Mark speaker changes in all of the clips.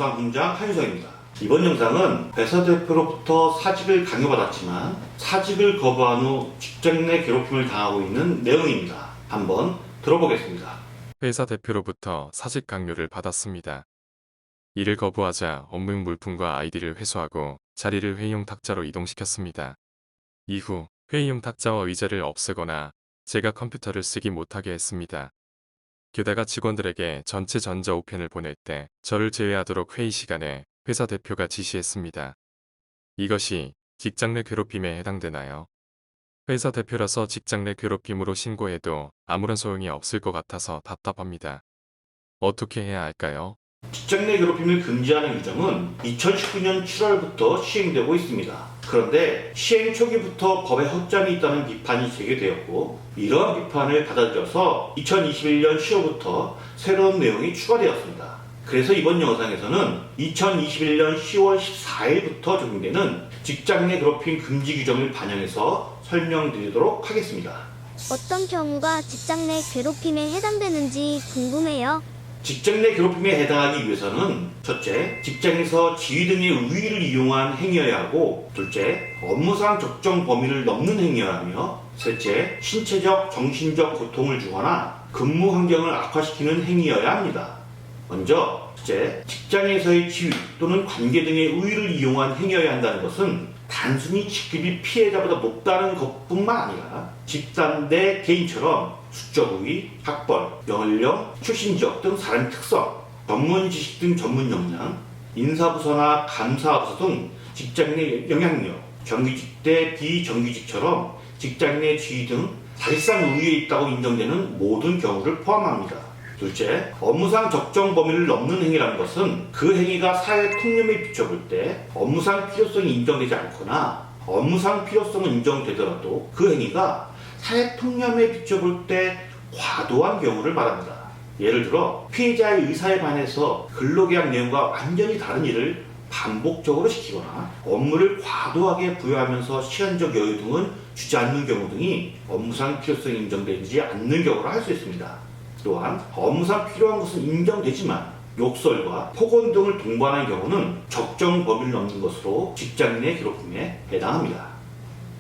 Speaker 1: 방송장 한유성입니다. 이번 영상은 회사 대표로부터 사직을 강요받았지만 사직을 거부한 후 직장 내 괴롭힘을 당하고 있는 내용입니다. 한번 들어보겠습니다.
Speaker 2: 회사 대표로부터 사직 강요를 받았습니다. 이를 거부하자 업무 물품과 아이디를 회수하고 자리를 회의용 탁자로 이동시켰습니다. 이후 회의용 탁자와 의자를 없애거나 제가 컴퓨터를 쓰기 못하게 했습니다. 게다가 직원들에게 전체 전자 우편을 보낼 때 저를 제외하도록 회의 시간에 회사 대표가 지시했습니다. 이것이 직장 내 괴롭힘에 해당되나요? 회사 대표라서 직장 내 괴롭힘으로 신고해도 아무런 소용이 없을 것 같아서 답답합니다. 어떻게 해야 할까요?
Speaker 1: 직장 내 괴롭힘을 금지하는 규정은 2019년 7월부터 시행되고 있습니다. 그런데 시행 초기부터 법에 허점이 있다는 비판이 제기되었고 이러한 비판을 받아들여서 2021년 10월부터 새로운 내용이 추가되었습니다. 그래서 이번 영상에서는 2021년 10월 14일부터 적용되는 직장 내 괴롭힘 금지 규정을 반영해서 설명드리도록 하겠습니다.
Speaker 3: 어떤 경우가 직장 내 괴롭힘에 해당되는지 궁금해요.
Speaker 1: 직장 내 괴롭힘에 해당하기 위해서는 첫째, 직장에서 지위 등의 우위를 이용한 행위여야 하고 둘째, 업무상 적정 범위를 넘는 행위여야 하며 셋째, 신체적, 정신적 고통을 주거나 근무 환경을 악화시키는 행위여야 합니다. 먼저 첫째, 직장에서의 지위 또는 관계 등의 우위를 이용한 행위여야 한다는 것은 단순히 직급이 피해자보다 높다는 것뿐만 아니라 집단 내 개인처럼 수적 우위, 학벌, 연령, 출신 지역 등 사람의 특성, 전문 지식 등 전문 역량, 인사부서나 감사부서 등 직장 내 영향력, 정규직 대 비정규직처럼 직장 내 지위 등 사실상 우위에 있다고 인정되는 모든 경우를 포함합니다. 둘째, 업무상 적정 범위를 넘는 행위라는 것은 그 행위가 사회 통념에 비춰볼 때 업무상 필요성이 인정되지 않거나 업무상 필요성은 인정되더라도 그 행위가 사회 통념에 비춰볼 때 과도한 경우를 말합니다. 예를 들어 피해자의 의사에 반해서 근로계약 내용과 완전히 다른 일을 반복적으로 시키거나 업무를 과도하게 부여하면서 시간적 여유 등은 주지 않는 경우 등이 업무상 필요성이 인정되지 않는 경우라 할 수 있습니다. 또한 업무상 필요한 것은 인정되지만 욕설과 폭언 등을 동반한 경우는 적정 범위를 넘는 것으로 직장 내 괴롭힘에 해당합니다.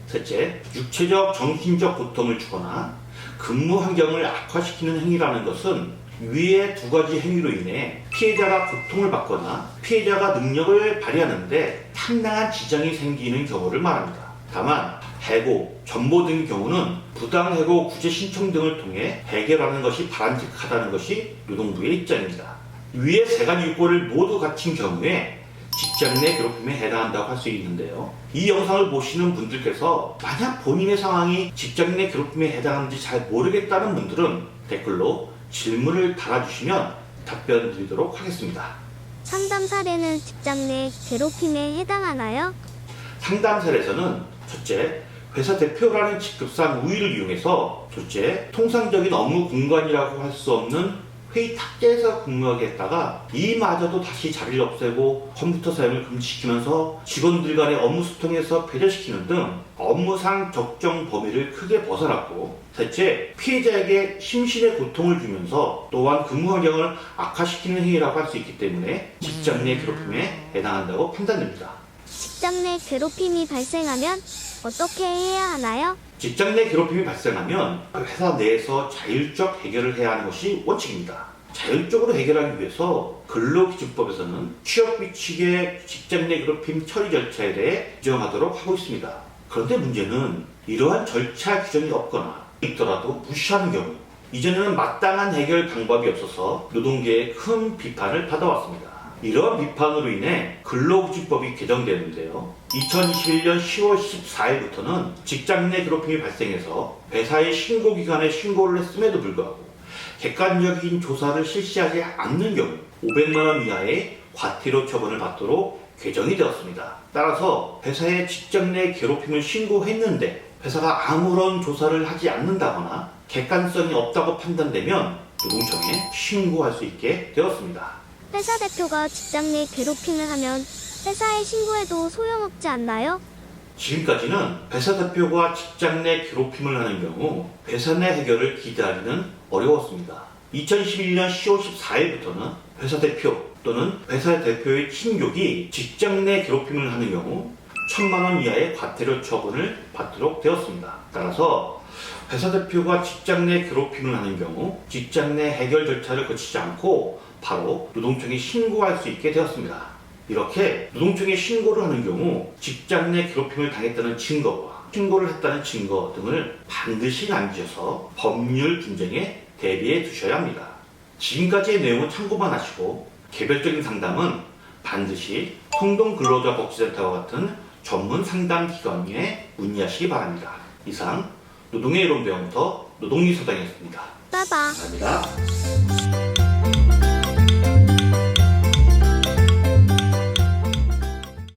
Speaker 1: 셋째, 육체적, 정신적 고통을 주거나 근무 환경을 악화시키는 행위라는 것은 위의 두 가지 행위로 인해 피해자가 고통을 받거나 피해자가 능력을 발휘하는데 상당한 지장이 생기는 경우를 말합니다. 다만 해고, 전보 등의 경우는 부당해고 구제 신청 등을 통해 해결하는 것이 바람직하다는 것이 노동부의 입장입니다. 위의 세 가지 요건을 모두 갖춘 경우에 직장 내 괴롭힘에 해당한다고 할 수 있는데요. 이 영상을 보시는 분들께서 만약 본인의 상황이 직장 내 괴롭힘에 해당하는지 잘 모르겠다는 분들은 댓글로 질문을 달아주시면 답변 드리도록 하겠습니다.
Speaker 3: 상담 사례는 직장 내 괴롭힘에 해당하나요?
Speaker 1: 상담 사례에서는 첫째, 회사 대표라는 직급상 우위를 이용해서 둘째, 통상적인 업무 공간이라고 할 수 없는 회의 탁자에서 근무하게 했다가 이마저도 다시 자리를 없애고 컴퓨터 사용을 금지시키면서 직원들 간의 업무 소통에서 배제시키는 등 업무상 적정 범위를 크게 벗어났고 셋째, 피해자에게 심신의 고통을 주면서 또한 근무 환경을 악화시키는 행위라고 할 수 있기 때문에 직장 내 괴롭힘에 해당한다고 판단됩니다.
Speaker 3: 직장 내 괴롭힘이 발생하면 어떻게 해야 하나요?
Speaker 1: 직장 내 괴롭힘이 발생하면 회사 내에서 자율적 해결을 해야 하는 것이 원칙입니다. 자율적으로 해결하기 위해서 근로기준법에서는 취업규칙의 직장 내 괴롭힘 처리 절차에 대해 규정하도록 하고 있습니다. 그런데 문제는 이러한 절차 규정이 없거나 있더라도 무시하는 경우, 이전에는 마땅한 해결 방법이 없어서 노동계의 큰 비판을 받아왔습니다. 이러한 비판으로 인해 근로기준법이 개정되는데요. 2021년 10월 14일부터는 직장 내 괴롭힘이 발생해서 회사의 신고기관에 신고를 했음에도 불구하고 객관적인 조사를 실시하지 않는 경우 500만 원 이하의 과태료 처분을 받도록 개정이 되었습니다. 따라서 회사에 직장 내 괴롭힘을 신고했는데 회사가 아무런 조사를 하지 않는다거나 객관성이 없다고 판단되면 노동청에 신고할 수 있게 되었습니다.
Speaker 3: 회사 대표가 직장 내 괴롭힘을 하면 회사에 신고해도 소용없지 않나요?
Speaker 1: 지금까지는 회사 대표가 직장 내 괴롭힘을 하는 경우 회사 내 해결을 기대하기는 어려웠습니다. 2011년 10월 14일부터는 회사 대표 또는 회사 대표의 친족이 직장 내 괴롭힘을 하는 경우 1,000만 원 이하의 과태료 처분을 받도록 되었습니다. 따라서 회사 대표가 직장 내 괴롭힘을 하는 경우 직장 내 해결 절차를 거치지 않고 바로 노동청에 신고할 수 있게 되었습니다. 이렇게 노동청에 신고를 하는 경우 직장 내 괴롭힘을 당했다는 증거와 신고를 했다는 증거 등을 반드시 남기셔서 법률 분쟁에 대비해 두셔야 합니다. 지금까지의 내용은 참고만 하시고 개별적인 상담은 반드시 성동근로자복지센터와 같은 전문 상담 기관에 문의하시기 바랍니다. 이상 노동의 이론배원터 노동리소장이었습니다.
Speaker 3: 빠바.
Speaker 1: 감사합니다.